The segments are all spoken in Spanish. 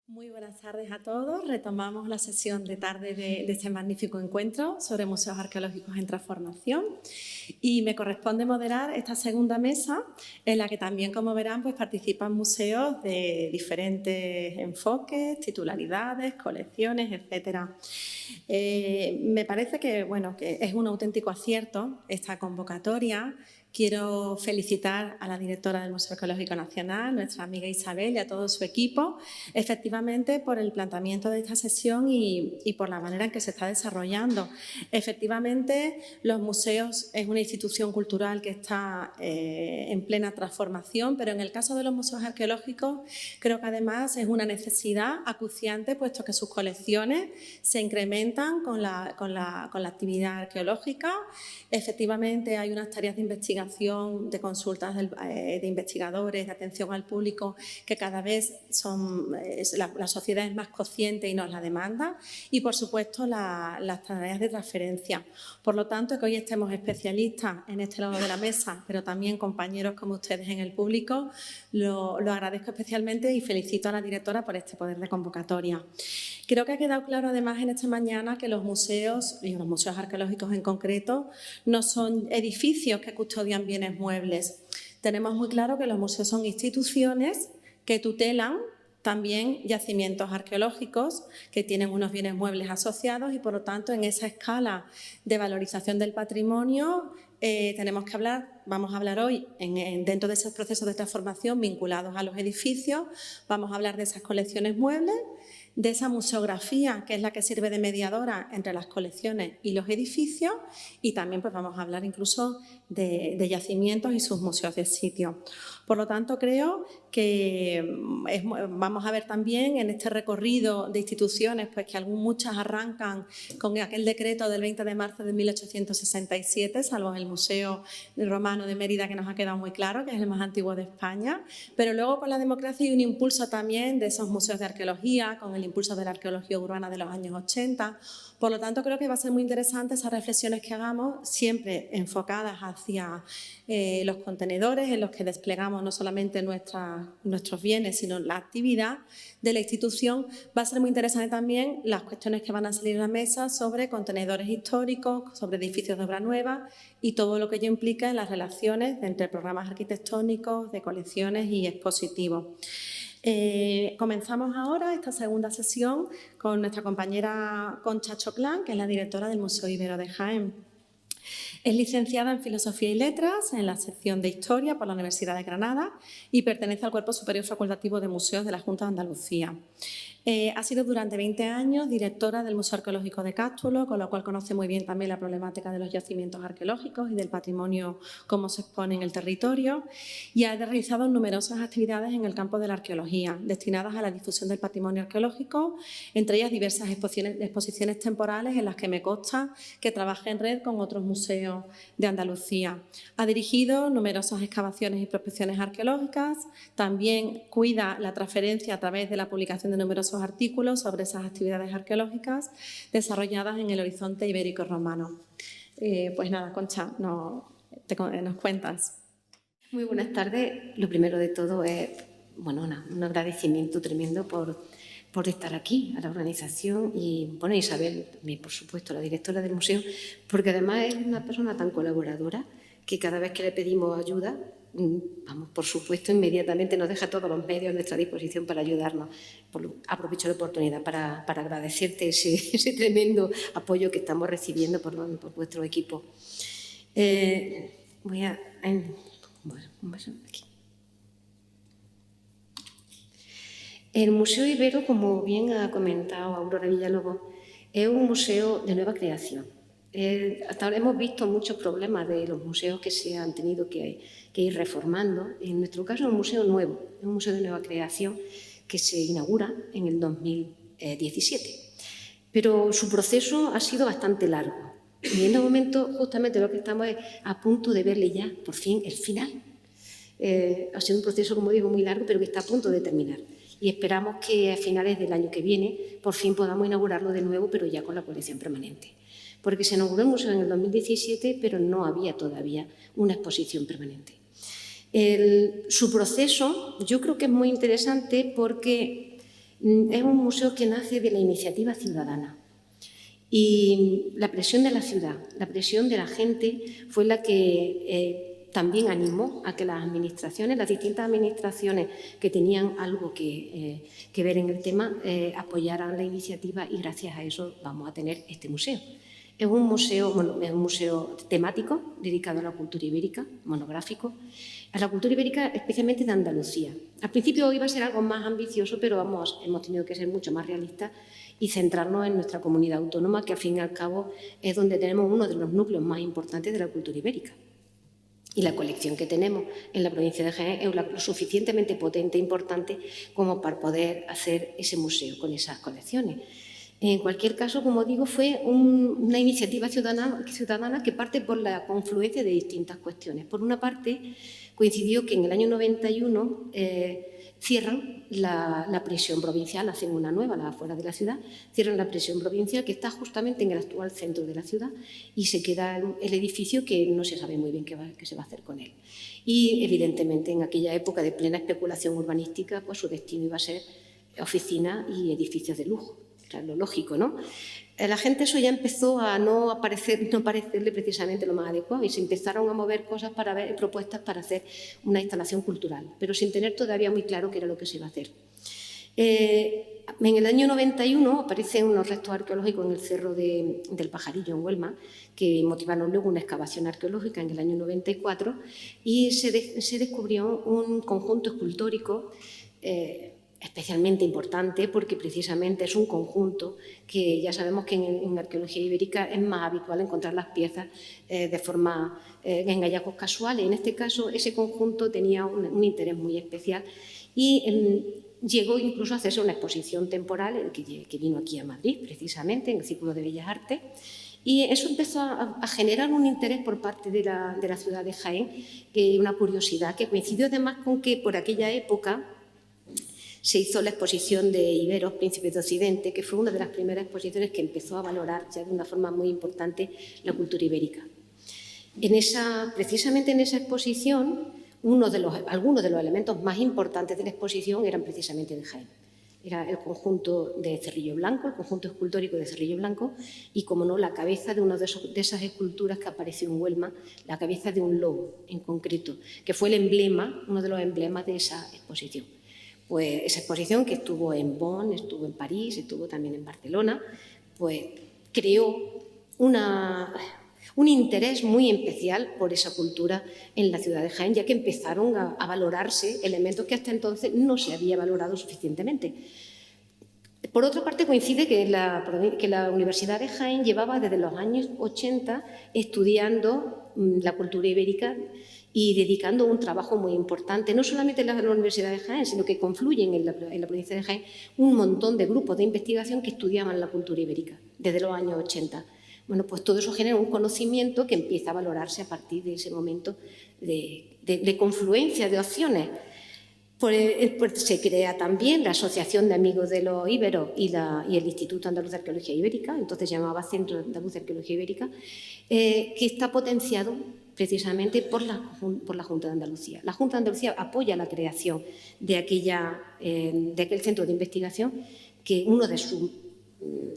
Muy buenas tardes a todos. Retomamos la sesión de tarde de este magnífico encuentro sobre museos arqueológicos en transformación y me corresponde moderar esta segunda mesa en la que también, como verán, pues participan museos de diferentes enfoques, titularidades, colecciones, etcétera. Me parece que es un auténtico acierto esta convocatoria. Quiero felicitar a la directora del Museo Arqueológico Nacional, nuestra amiga Isabel, y a todo su equipo, efectivamente, por el planteamiento de esta sesión y por la manera en que se está desarrollando. Efectivamente, los museos es una institución cultural que está en plena transformación, pero en el caso de los museos arqueológicos creo que además es una necesidad acuciante, puesto que sus colecciones se incrementan con la actividad arqueológica. Efectivamente, hay unas tareas de investigación, de consultas de investigadores, de atención al público, que cada vez la sociedad es más consciente y nos la demanda, y por supuesto las tareas de transferencia. Por lo tanto, que hoy estemos especialistas en este lado de la mesa, pero también compañeros como ustedes en el público, lo agradezco especialmente y felicito a la directora por este poder de convocatoria. Creo que ha quedado claro además en esta mañana que los museos, y los museos arqueológicos en concreto, no son edificios que custodian bienes muebles. Tenemos muy claro que los museos son instituciones que tutelan también yacimientos arqueológicos que tienen unos bienes muebles asociados y, por lo tanto, en esa escala de valorización del patrimonio vamos a hablar hoy dentro de esos procesos de transformación vinculados a los edificios, vamos a hablar de esas colecciones muebles, de esa museografía que es la que sirve de mediadora entre las colecciones y los edificios, y también pues vamos a hablar incluso de yacimientos y sus museos de sitio. Por lo tanto, creo que vamos a ver también en este recorrido de instituciones pues que muchas arrancan con aquel decreto del 20 de marzo de 1867, salvo el Museo Romano de Mérida, que nos ha quedado muy claro, que es el más antiguo de España, pero luego con la democracia hay un impulso también de esos museos de arqueología, con el impulso de la arqueología urbana de los años 80. Por lo tanto, creo que va a ser muy interesante esas reflexiones que hagamos, siempre enfocadas hacia los contenedores en los que desplegamos no solamente nuestros bienes, sino la actividad de la institución. Va a ser muy interesante también las cuestiones que van a salir a la mesa sobre contenedores históricos, sobre edificios de obra nueva y todo lo que ello implica en las relaciones entre programas arquitectónicos, de colecciones y expositivos. Comenzamos ahora esta segunda sesión con nuestra compañera Concha Choclán, que es la directora del Museo Ibero de Jaén. Es licenciada en Filosofía y Letras en la sección de Historia por la Universidad de Granada y pertenece al Cuerpo Superior Facultativo de Museos de la Junta de Andalucía. Ha sido durante 20 años directora del Museo Arqueológico de Cástulo, con lo cual conoce muy bien también la problemática de los yacimientos arqueológicos y del patrimonio, cómo se expone en el territorio, y ha realizado numerosas actividades en el campo de la arqueología, destinadas a la difusión del patrimonio arqueológico, entre ellas diversas exposiciones temporales en las que me consta que trabaja en red con otros museos de Andalucía. Ha dirigido numerosas excavaciones y prospecciones arqueológicas, también cuida la transferencia a través de la publicación de numerosos artículos sobre esas actividades arqueológicas desarrolladas en el horizonte ibérico romano. Pues nada, Concha, nos cuentas. Muy buenas tardes. Lo primero de todo es un agradecimiento tremendo por estar aquí, a la organización y Isabel, por supuesto, la directora del museo, porque además es una persona tan colaboradora que cada vez que le pedimos ayuda, por supuesto, inmediatamente nos deja todos los medios a nuestra disposición para ayudarnos. Aprovecho la oportunidad para agradecerte ese tremendo apoyo que estamos recibiendo por vuestro equipo. Aquí. El Museo Ibero, como bien ha comentado Aurora Villalobos, es un museo de nueva creación. Hasta ahora hemos visto muchos problemas de los museos que se han tenido que ir reformando. En nuestro caso es un museo nuevo, es un museo de nueva creación que se inaugura en el 2017. Pero su proceso ha sido bastante largo. Y en este momento justamente lo que estamos es a punto de verle ya, por fin, el final. Ha sido un proceso, como digo, muy largo, pero que está a punto de terminar. Y esperamos que a finales del año que viene por fin podamos inaugurarlo de nuevo, pero ya con la colección permanente. Porque se inauguró el museo en el 2017, pero no había todavía una exposición permanente. Su proceso yo creo que es muy interesante porque Es un museo que nace de la iniciativa ciudadana. Y la presión de la ciudad, la presión de la gente fue la que también animó a que las administraciones, las distintas administraciones que tenían algo que ver en el tema, apoyaran la iniciativa, y gracias a eso vamos a tener este museo. Es un museo temático dedicado a la cultura ibérica, monográfico, a la cultura ibérica especialmente de Andalucía. Al principio iba a ser algo más ambicioso, pero hemos tenido que ser mucho más realistas y centrarnos en nuestra comunidad autónoma, que al fin y al cabo es donde tenemos uno de los núcleos más importantes de la cultura ibérica. Y la colección que tenemos en la provincia de Jaén es lo suficientemente potente e importante como para poder hacer ese museo con esas colecciones. En cualquier caso, como digo, fue una iniciativa ciudadana que parte por la confluencia de distintas cuestiones. Por una parte, coincidió que en el año 91 cierran la prisión provincial, hacen una nueva a las afueras de la ciudad, cierran la prisión provincial que está justamente en el actual centro de la ciudad, y se queda el edificio que no se sabe muy bien qué se va a hacer con él. Y evidentemente en aquella época de plena especulación urbanística, pues su destino iba a ser oficinas y edificios de lujo. O sea, lo lógico, ¿no? La gente eso ya empezó a no parecerle precisamente lo más adecuado, y se empezaron a mover cosas para ver propuestas para hacer una instalación cultural, pero sin tener todavía muy claro qué era lo que se iba a hacer. En el año 91 aparecen unos restos arqueológicos en el Cerro del Pajarillo, en Huelma, que motivaron luego una excavación arqueológica en el año 94, y se descubrió un conjunto escultórico especialmente importante, porque precisamente es un conjunto que ya sabemos que en arqueología ibérica es más habitual encontrar las piezas de forma en hallazgos casuales. En este caso, ese conjunto tenía un interés muy especial, y llegó incluso a hacerse una exposición temporal que vino aquí a Madrid, precisamente, en el Círculo de Bellas Artes. Y eso empezó a generar un interés por parte de la ciudad de Jaén, una curiosidad que coincidió además con que por aquella época se hizo la exposición de Iberos, Príncipes de Occidente, que fue una de las primeras exposiciones que empezó a valorar ya de una forma muy importante la cultura ibérica. Precisamente en esa exposición, algunos de los elementos más importantes de la exposición eran precisamente de Jaén. Era el conjunto de Cerrillo Blanco, el conjunto escultórico de Cerrillo Blanco, y, como no, la cabeza de una de esas esculturas que apareció en Huelma, la cabeza de un lobo en concreto, que fue uno de los emblemas de esa exposición. Pues esa exposición, que estuvo en Bonn, estuvo en París, estuvo también en Barcelona, pues creó un interés muy especial por esa cultura en la ciudad de Jaén, ya que empezaron a valorarse elementos que hasta entonces no se había valorado suficientemente. Por otra parte, coincide que la Universidad de Jaén llevaba desde los años 80 estudiando la cultura ibérica y dedicando un trabajo muy importante, no solamente en la Universidad de Jaén, sino que confluyen en la provincia de Jaén un montón de grupos de investigación que estudiaban la cultura ibérica desde los años 80. Bueno, pues todo eso genera un conocimiento que empieza a valorarse a partir de ese momento de confluencia de opciones. Pues se crea también la Asociación de Amigos de los Íberos y el Instituto Andaluz de Arqueología Ibérica, entonces llamaba Centro Andaluz de Arqueología Ibérica, que está potenciado precisamente por la Junta de Andalucía. La Junta de Andalucía apoya la creación de aquel centro de investigación, que uno de sus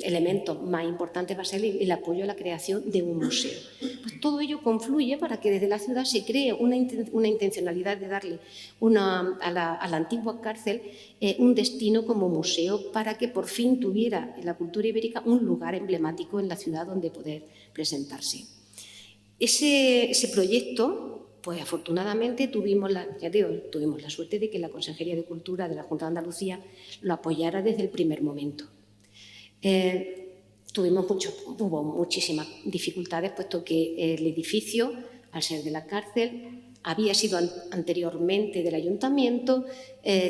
elementos más importantes va a ser el apoyo a la creación de un museo. Pues todo ello confluye para que desde la ciudad se cree una intencionalidad de darle a la antigua cárcel un destino como museo, para que por fin tuviera la cultura ibérica un lugar emblemático en la ciudad donde poder presentarse. Ese proyecto, pues afortunadamente tuvimos la suerte de que la Consejería de Cultura de la Junta de Andalucía lo apoyara desde el primer momento. Hubo muchísimas dificultades, puesto que el edificio, al ser de la cárcel, había sido anteriormente del Ayuntamiento,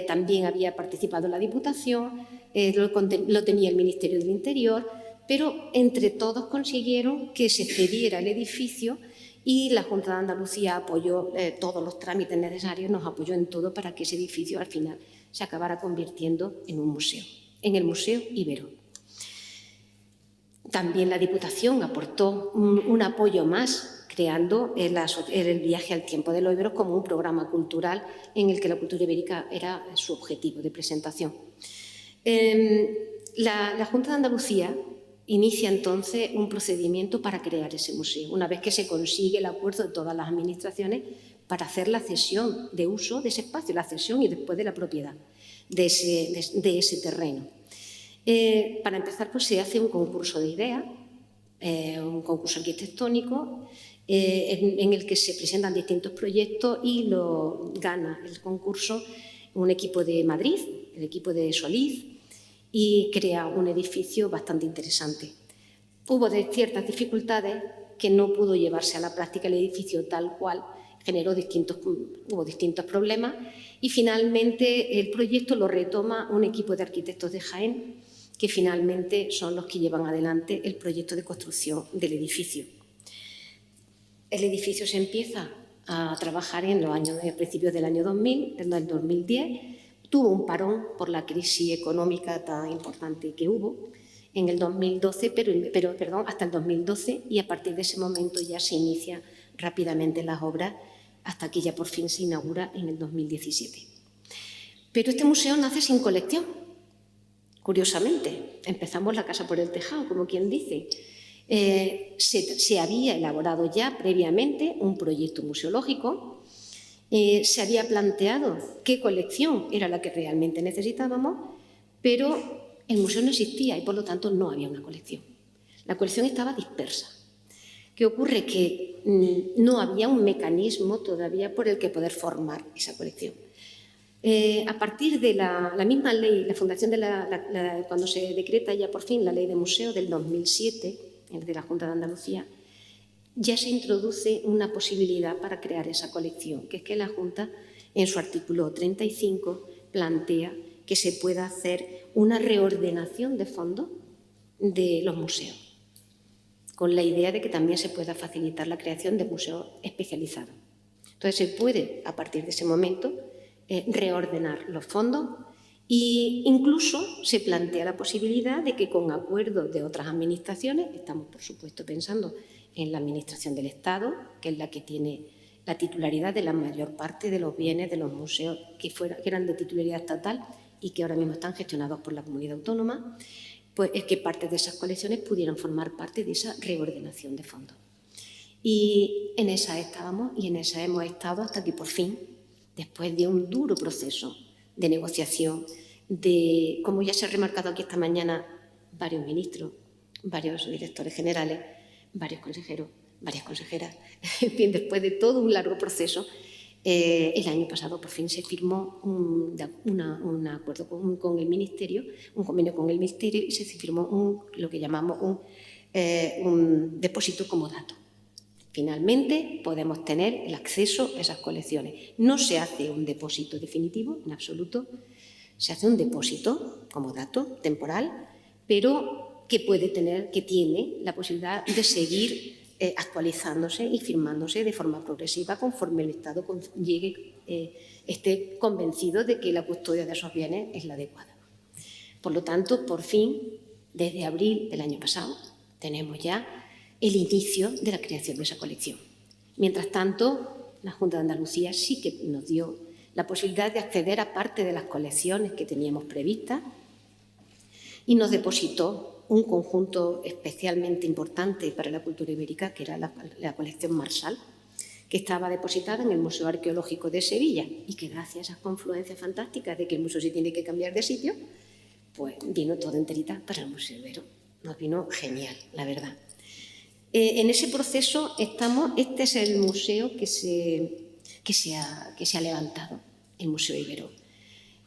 también había participado la Diputación, lo tenía el Ministerio del Interior, pero entre todos consiguieron que se cediera el edificio, y la Junta de Andalucía apoyó todos los trámites necesarios, nos apoyó en todo para que ese edificio al final se acabara convirtiendo en un museo, en el Museo Ibero. También la Diputación aportó un apoyo más, creando el viaje al tiempo de los Iberos como un programa cultural en el que la cultura ibérica era su objetivo de presentación. La Junta de Andalucía inicia entonces un procedimiento para crear ese museo, una vez que se consigue el acuerdo de todas las administraciones para hacer la cesión de uso de ese espacio, la cesión y después de la propiedad de ese terreno. Para empezar, pues se hace un concurso de ideas, un concurso arquitectónico, en el que se presentan distintos proyectos y lo gana el concurso un equipo de Madrid, el equipo de Solís, y crea un edificio bastante interesante. Hubo ciertas dificultades que no pudo llevarse a la práctica el edificio tal cual, hubo distintos problemas y finalmente el proyecto lo retoma un equipo de arquitectos de Jaén que finalmente son los que llevan adelante el proyecto de construcción del edificio. El edificio se empieza a trabajar a principios del año 2000, en el 2010, tuvo un parón por la crisis económica tan importante que hubo en el 2012, hasta el 2012, y a partir de ese momento ya se inicia rápidamente las obras hasta que ya por fin se inaugura en el 2017. Pero este museo nace sin colección, curiosamente. Empezamos la casa por el tejado, como quien dice. Se había elaborado ya previamente un proyecto museológico, se había planteado qué colección era la que realmente necesitábamos, pero el museo no existía y por lo tanto no había una colección. La colección estaba dispersa. ¿Qué ocurre? Que no había un mecanismo todavía por el que poder formar esa colección. A partir de la misma ley, la fundación cuando se decreta ya por fin la ley de museo del 2007, el de la Junta de Andalucía, ya se introduce una posibilidad para crear esa colección, que es que la Junta, en su artículo 35, plantea que se pueda hacer una reordenación de fondos de los museos, con la idea de que también se pueda facilitar la creación de museos especializados. Entonces se puede, a partir de ese momento, reordenar los fondos e incluso se plantea la posibilidad de que con acuerdo de otras administraciones, estamos por supuesto pensando en la Administración del Estado, que es la que tiene la titularidad de la mayor parte de los bienes de los museos que eran de titularidad estatal y que ahora mismo están gestionados por la comunidad autónoma, pues es que parte de esas colecciones pudieran formar parte de esa reordenación de fondos. Y en esa estábamos y en esa hemos estado hasta que por fin, después de un duro proceso de negociación, como ya se ha remarcado aquí esta mañana, varios ministros, varios directores generales, varios consejeros, varias consejeras, en fin, después de todo un largo proceso, el año pasado por fin se firmó un acuerdo con el Ministerio, un convenio con el Ministerio y se firmó lo que llamamos un depósito como dato. Finalmente podemos tener el acceso a esas colecciones. No se hace un depósito definitivo, en absoluto, se hace un depósito como dato temporal, pero que tiene la posibilidad de seguir actualizándose y firmándose de forma progresiva conforme el Estado esté convencido de que la custodia de esos bienes es la adecuada. Por lo tanto, por fin, desde abril del año pasado, tenemos ya el inicio de la creación de esa colección. Mientras tanto, la Junta de Andalucía sí que nos dio la posibilidad de acceder a parte de las colecciones que teníamos previstas y nos depositó un conjunto especialmente importante para la cultura ibérica, que era la colección Marsal, que estaba depositada en el Museo Arqueológico de Sevilla y que gracias a esas confluencias fantásticas de que el museo se tiene que cambiar de sitio, pues vino todo enterita para el Museo Ibero. Nos vino genial, la verdad. En ese proceso estamos. Este es el museo que se ha levantado, el Museo Ibero.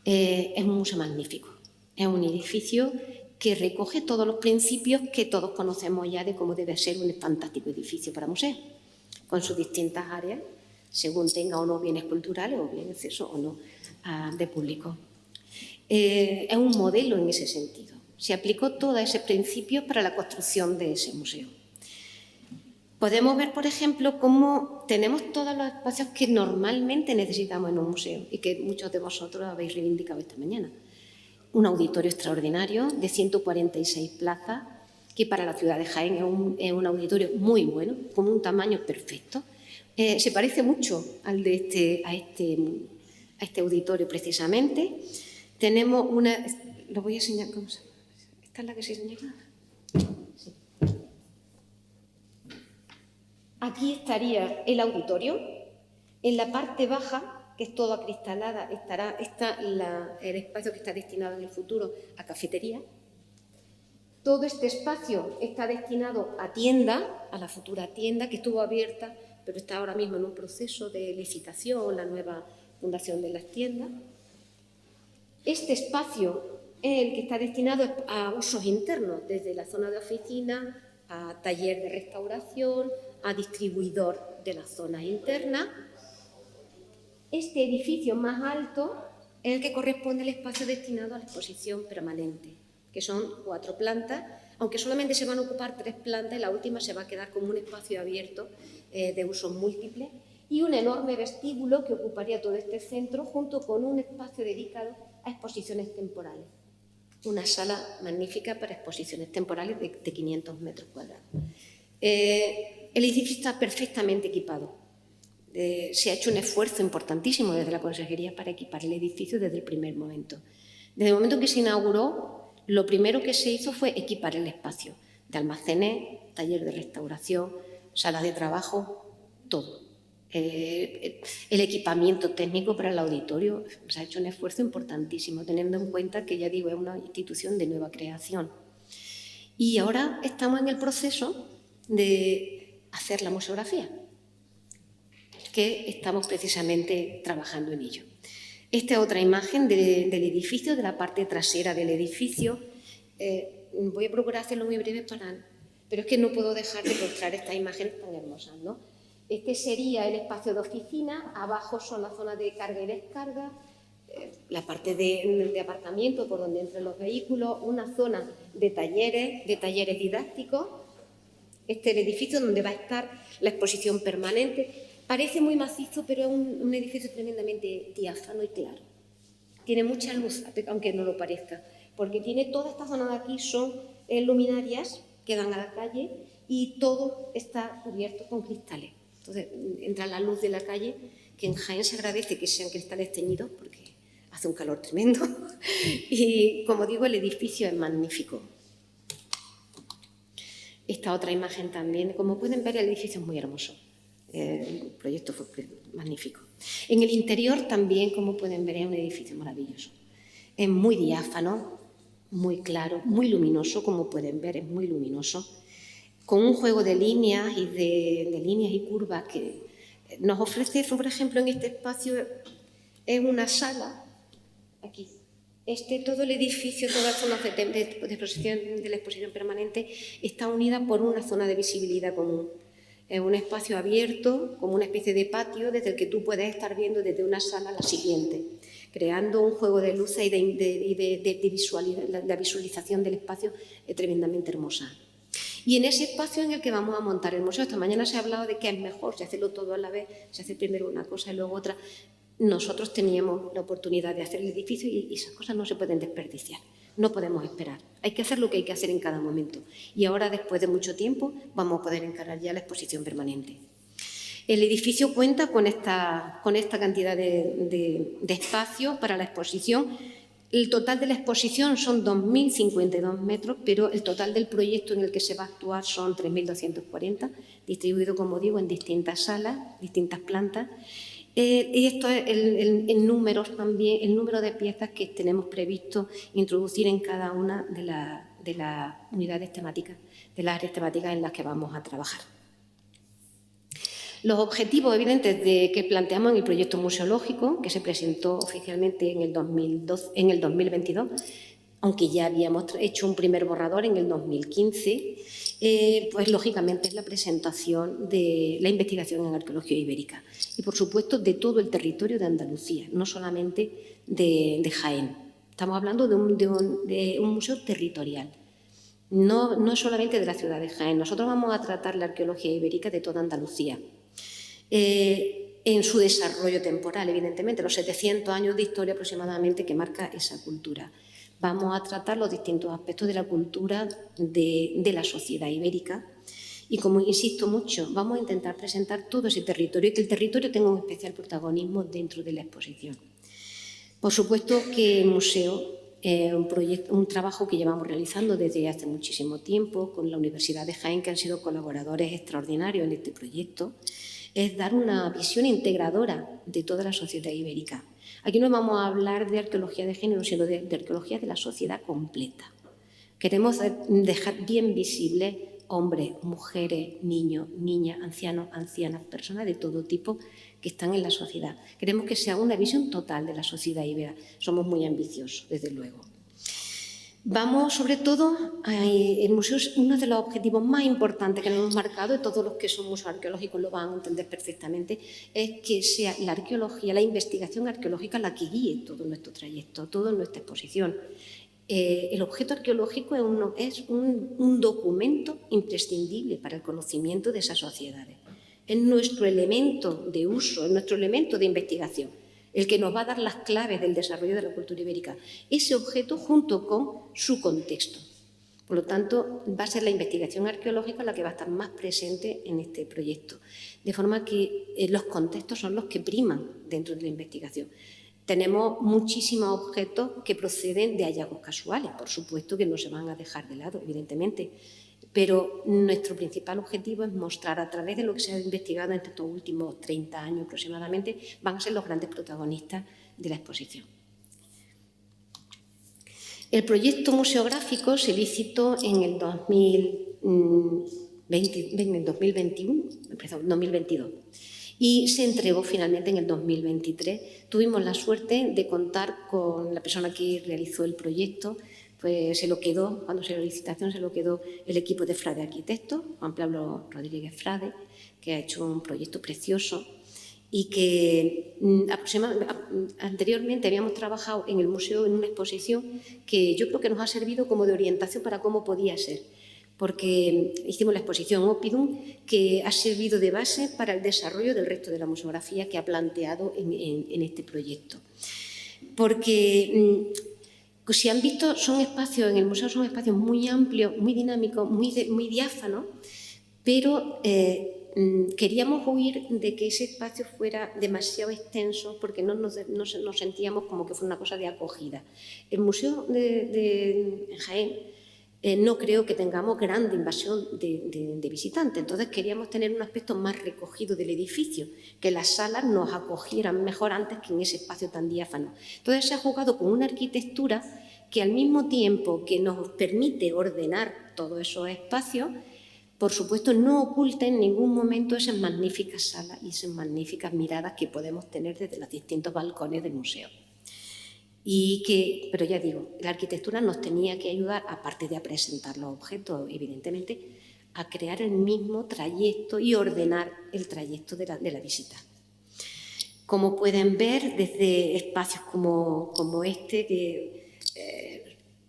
Es un museo magnífico, es un edificio que recoge todos los principios que todos conocemos ya de cómo debe ser un fantástico edificio para museo, con sus distintas áreas, según tenga o no bienes culturales o bien acceso o no de público. Es un modelo en ese sentido. Se aplicó todo ese principio para la construcción de ese museo. Podemos ver, por ejemplo, cómo tenemos todos los espacios que normalmente necesitamos en un museo y que muchos de vosotros habéis reivindicado esta mañana. Un auditorio extraordinario de 146 plazas, que para la ciudad de Jaén es un auditorio muy bueno, con un tamaño perfecto. Se parece mucho al de a este auditorio precisamente. Tenemos lo voy a enseñar. ¿Cómo se llama? ¿Esta es la que se señala? Sí. Aquí estaría el auditorio. En la parte baja, que es toda acristalada, está el espacio que está destinado en el futuro a cafetería. Todo este espacio está destinado a tienda, a la futura tienda que estuvo abierta, pero está ahora mismo en un proceso de licitación, la nueva fundación de las tiendas. Este espacio es el que está destinado a usos internos, desde la zona de oficina, a taller de restauración, a distribuidor de las zonas internas. Este edificio más alto es el que corresponde al espacio destinado a la exposición permanente, que son 4 plantas, aunque solamente se van a ocupar 3 plantas y la última se va a quedar como un espacio abierto de usos múltiples y un enorme vestíbulo que ocuparía todo este centro junto con un espacio dedicado a exposiciones temporales. Una sala magnífica para exposiciones temporales de 500 metros cuadrados. El edificio está perfectamente equipado. Se ha hecho un esfuerzo importantísimo desde la Consejería para equipar el edificio desde el primer momento. Desde el momento en que se inauguró, lo primero que se hizo fue equipar el espacio de almacenes, taller de restauración, salas de trabajo, todo. El equipamiento técnico para el auditorio, se ha hecho un esfuerzo importantísimo, teniendo en cuenta que, ya digo, es una institución de nueva creación. Y ahora estamos en el proceso de hacer la museografía, que estamos precisamente trabajando en ello. Esta es otra imagen del edificio, de la parte trasera del edificio. Voy a procurar hacerlo muy breve, pero es que no puedo dejar de mostrar estas imágenes tan hermosas, ¿no? Este sería el espacio de oficina, abajo son las zonas de carga y descarga, la parte de aparcamiento por donde entran los vehículos, una zona de talleres didácticos. Este es el edificio donde va a estar la exposición permanente. Parece muy macizo, pero es un edificio tremendamente diáfano y claro. Tiene mucha luz, aunque no lo parezca, porque tiene toda esta zona de aquí, son luminarias que dan a la calle y todo está cubierto con cristales. Entonces entra la luz de la calle, que en Jaén se agradece que sean cristales teñidos porque hace un calor tremendo. Y como digo, el edificio es magnífico. Esta otra imagen también, como pueden ver, el edificio es muy hermoso. El proyecto fue magnífico. En el interior también, como pueden ver, es un edificio maravilloso. Es muy diáfano, muy claro, muy luminoso, como pueden ver, es muy luminoso, con un juego de líneas y de líneas y curvas que nos ofrece, por ejemplo, en este espacio, es una sala, aquí. Todo el edificio, toda la zona de la exposición permanente está unida por una zona de visibilidad común. Es un espacio abierto, como una especie de patio, desde el que tú puedes estar viendo desde una sala a la siguiente, creando un juego de luces y la visualización del espacio es tremendamente hermosa. Y en ese espacio en el que vamos a montar el museo, esta mañana se ha hablado de que es mejor, si hacerlo todo a la vez, se hace primero una cosa y luego otra. Nosotros teníamos la oportunidad de hacer el edificio y esas cosas no se pueden desperdiciar. No podemos esperar. Hay que hacer lo que hay que hacer en cada momento. Y ahora, después de mucho tiempo, vamos a poder encarar ya la exposición permanente. El edificio cuenta con esta cantidad de espacio para la exposición. El total de la exposición son 2.052 metros, pero el total del proyecto en el que se va a actuar son 3.240, distribuido, como digo, en distintas salas, distintas plantas. Y esto es el número de piezas que tenemos previsto introducir en cada una de las unidades temáticas, de las áreas temáticas en las que vamos a trabajar. Los objetivos evidentes que planteamos en el proyecto museológico, que se presentó oficialmente en el 2022, aunque ya habíamos hecho un primer borrador en el 2015, pues lógicamente es la presentación de la investigación en arqueología ibérica y, por supuesto, de todo el territorio de Andalucía, no solamente de Jaén. Estamos hablando de un museo territorial, no solamente de la ciudad de Jaén. Nosotros vamos a tratar la arqueología ibérica de toda Andalucía. En su desarrollo temporal, evidentemente, los 700 años de historia aproximadamente que marca esa cultura. Vamos a tratar los distintos aspectos de la cultura de la sociedad ibérica y, como insisto mucho, vamos a intentar presentar todo ese territorio y que el territorio tenga un especial protagonismo dentro de la exposición. Por supuesto que el museo un trabajo que llevamos realizando desde hace muchísimo tiempo con la Universidad de Jaén, que han sido colaboradores extraordinarios en este proyecto, es dar una visión integradora de toda la sociedad ibérica. Aquí no vamos a hablar de arqueología de género, sino de arqueología de la sociedad completa. Queremos dejar bien visibles hombres, mujeres, niños, niñas, ancianos, ancianas, personas de todo tipo que están en la sociedad. Queremos que sea una visión total de la sociedad ibera. Somos muy ambiciosos, desde luego. Vamos, sobre todo, el museo es uno de los objetivos más importantes que nos hemos marcado, y todos los que son museos arqueológicos lo van a entender perfectamente, es que sea la arqueología, la investigación arqueológica la que guíe todo nuestro trayecto, toda nuestra exposición. El objeto arqueológico es un documento imprescindible para el conocimiento de esas sociedades. Es nuestro elemento de uso, es nuestro elemento de investigación, el que nos va a dar las claves del desarrollo de la cultura ibérica. Ese objeto junto con su contexto. Por lo tanto, va a ser la investigación arqueológica la que va a estar más presente en este proyecto. De forma que los contextos son los que priman dentro de la investigación. Tenemos muchísimos objetos que proceden de hallazgos casuales, por supuesto que no se van a dejar de lado, evidentemente, pero nuestro principal objetivo es mostrar a través de lo que se ha investigado en estos últimos 30 años aproximadamente, van a ser los grandes protagonistas de la exposición. El proyecto museográfico se licitó en el 2022 y se entregó finalmente en el 2023. Tuvimos la suerte de contar con la persona que realizó el proyecto, pues se lo quedó, cuando se hizo la licitación, se lo quedó el equipo de Frade Arquitectos, Juan Pablo Rodríguez Frade, que ha hecho un proyecto precioso y que anteriormente habíamos trabajado en el museo en una exposición que yo creo que nos ha servido como de orientación para cómo podía ser, porque hicimos la exposición Oppidum, que ha servido de base para el desarrollo del resto de la museografía que ha planteado en este proyecto. Porque si han visto, son espacios en el museo, son espacios muy amplios, muy dinámicos, muy diáfanos, pero queríamos huir de que ese espacio fuera demasiado extenso porque no nos sentíamos como que fuera una cosa de acogida. El museo de Jaén no creo que tengamos gran invasión de visitantes, entonces queríamos tener un aspecto más recogido del edificio, que las salas nos acogieran mejor antes que en ese espacio tan diáfano. Entonces se ha jugado con una arquitectura que al mismo tiempo que nos permite ordenar todos esos espacios, por supuesto no oculta en ningún momento esas magníficas salas y esas magníficas miradas que podemos tener desde los distintos balcones del museo. Pero ya digo, la arquitectura nos tenía que ayudar, aparte de a presentar los objetos, evidentemente, a crear el mismo trayecto y ordenar el trayecto de la visita. Como pueden ver, desde espacios como este, que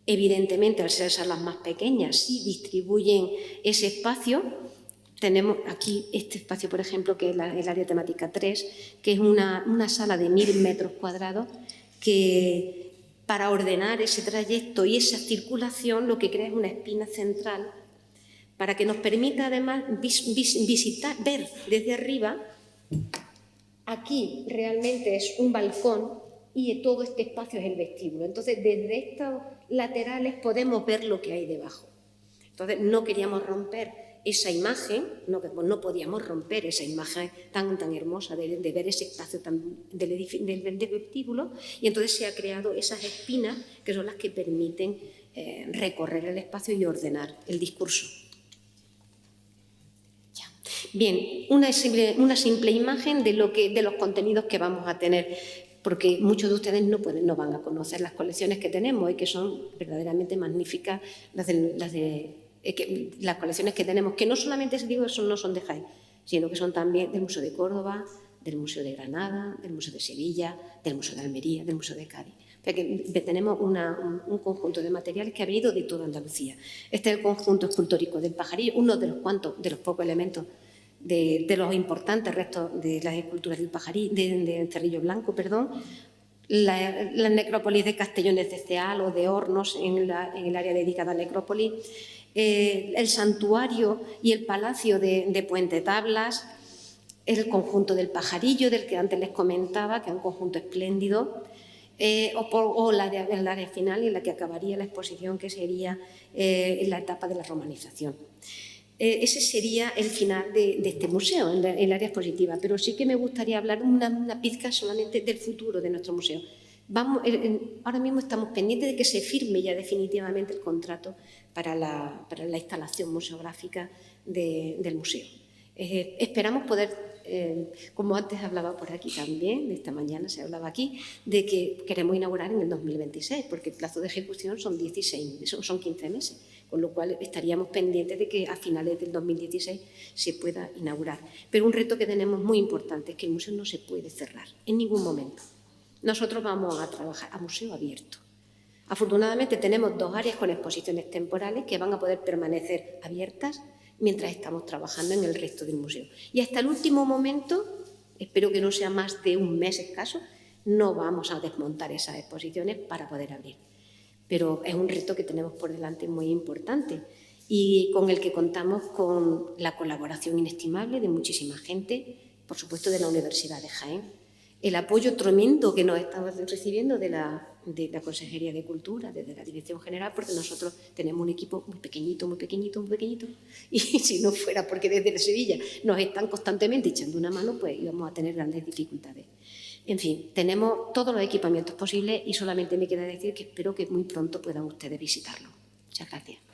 evidentemente al ser salas más pequeñas sí distribuyen ese espacio. Tenemos aquí este espacio, por ejemplo, que es el área temática 3, que es una sala de 1000 metros cuadrados, que para ordenar ese trayecto y esa circulación lo que crea es una espina central para que nos permita además visitar, ver desde arriba. Aquí realmente es un balcón y todo este espacio es el vestíbulo. Entonces, desde estos laterales podemos ver lo que hay debajo. Entonces, no queríamos romper esa imagen, no podíamos romper esa imagen tan hermosa de ver ese espacio del vestíbulo, y entonces se ha creado esas espinas que son las que permiten recorrer el espacio y ordenar el discurso. Bien, una simple imagen de los contenidos que vamos a tener, porque muchos de ustedes no van a conocer las colecciones que tenemos y que son verdaderamente magníficas las colecciones que tenemos, que no solamente no son de Jaén, sino que son también del Museo de Córdoba, del Museo de Granada, del Museo de Sevilla, del Museo de Almería, del Museo de Cádiz. O sea que tenemos un conjunto de materiales que ha venido de toda Andalucía. Este es el conjunto escultórico del Pajarillo, uno de los pocos elementos de los importantes restos de las esculturas del Pajarillo, de Cerrillo Blanco, la necrópolis de Castellones de Ceal o de Hornos en el área dedicada a la necrópolis, el santuario y el palacio de Puente Tablas, el conjunto del Pajarillo, del que antes les comentaba, que es un conjunto espléndido, o el área final en la que acabaría la exposición, que sería en la etapa de la romanización. Ese sería el final de este museo, en el área expositiva, pero sí que me gustaría hablar una pizca solamente del futuro de nuestro museo. Ahora mismo estamos pendientes de que se firme ya definitivamente el contrato para la instalación museográfica del museo. Esperamos poder, como antes hablaba por aquí también, de esta mañana se hablaba aquí, de que queremos inaugurar en el 2026, porque el plazo de ejecución son 15 meses, con lo cual estaríamos pendientes de que a finales del 2016 se pueda inaugurar. Pero un reto que tenemos muy importante es que el museo no se puede cerrar en ningún momento. Nosotros vamos a trabajar a museo abierto. Afortunadamente tenemos 2 áreas con exposiciones temporales que van a poder permanecer abiertas mientras estamos trabajando en el resto del museo. Y hasta el último momento, espero que no sea más de un mes escaso, no vamos a desmontar esas exposiciones para poder abrir. Pero es un reto que tenemos por delante muy importante y con el que contamos con la colaboración inestimable de muchísima gente, por supuesto de la Universidad de Jaén, el apoyo tremendo que nos estamos recibiendo de la Consejería de Cultura, desde la Dirección General, porque nosotros tenemos un equipo muy pequeñito, y si no fuera porque desde Sevilla nos están constantemente echando una mano, pues íbamos a tener grandes dificultades. En fin, tenemos todos los equipamientos posibles y solamente me queda decir que espero que muy pronto puedan ustedes visitarlo. Muchas gracias.